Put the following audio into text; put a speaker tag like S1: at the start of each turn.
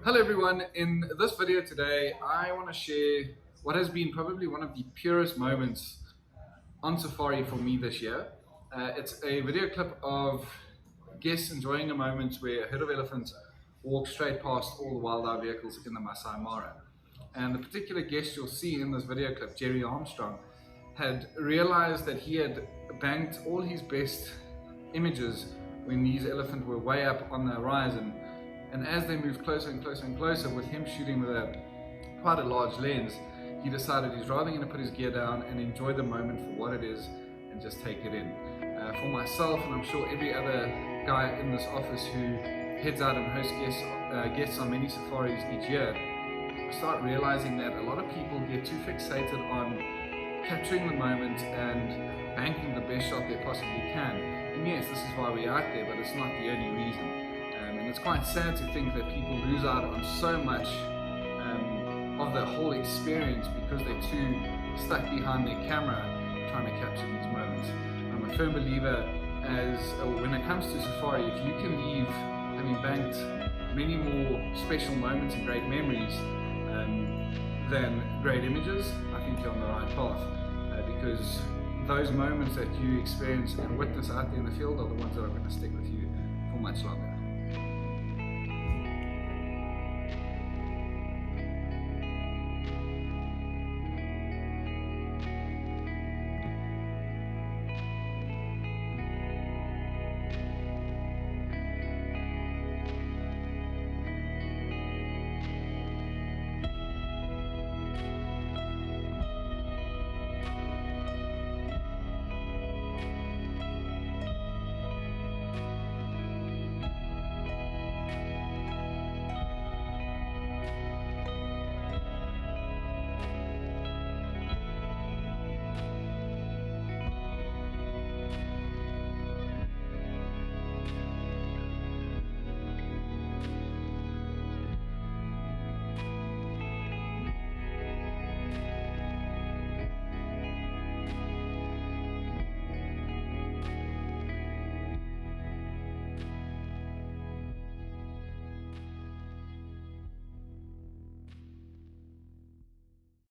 S1: Hello everyone, in this video today I want to share what has been probably one of the purest moments on safari for me this year. It's a video clip of guests enjoying a moment where a herd of elephants walk straight past all the wildlife vehicles in the Masai Mara. And the particular guest you'll see in this video clip, Gerry had realized that he had banked all his best images when these elephants were way up on the horizon. And as they moved closer and closer and closer, with him shooting with quite a large lens, he decided he's rather going to put his gear down and enjoy the moment for what it is and just take it in. For myself, and I'm sure every other guy in this office who heads out and hosts guests on many safaris each year, I start realizing that a lot of people get too fixated on capturing the moment and banking the best shot they possibly can. And yes, this is why we're out there, but it's not the only reason. And it's quite sad to think that people lose out on so much of the whole experience because they're too stuck behind their camera trying to capture these moments. I'm a firm believer when it comes to safari, if you can leave having banked many more special moments and great memories than great images, I think you're on the right path, because those moments that you experience and witness out there in the field are the ones that are going to stick with you for much longer.